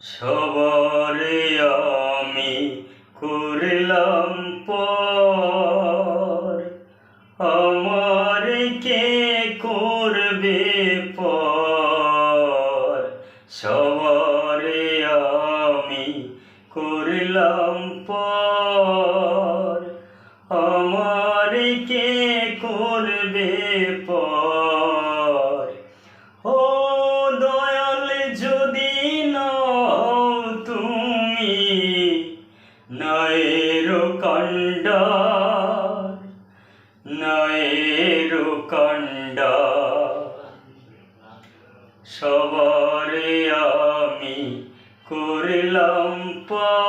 সবারে আমি করলাম পর, আমার কে করবে পর। সবারে আমি করলাম পর, আমার কে করবে পর। ও দয়াল যদি নও তুমি নয়ের কান্ডার, নয়ের কান্ডার। সবারে আমি করলাম পর।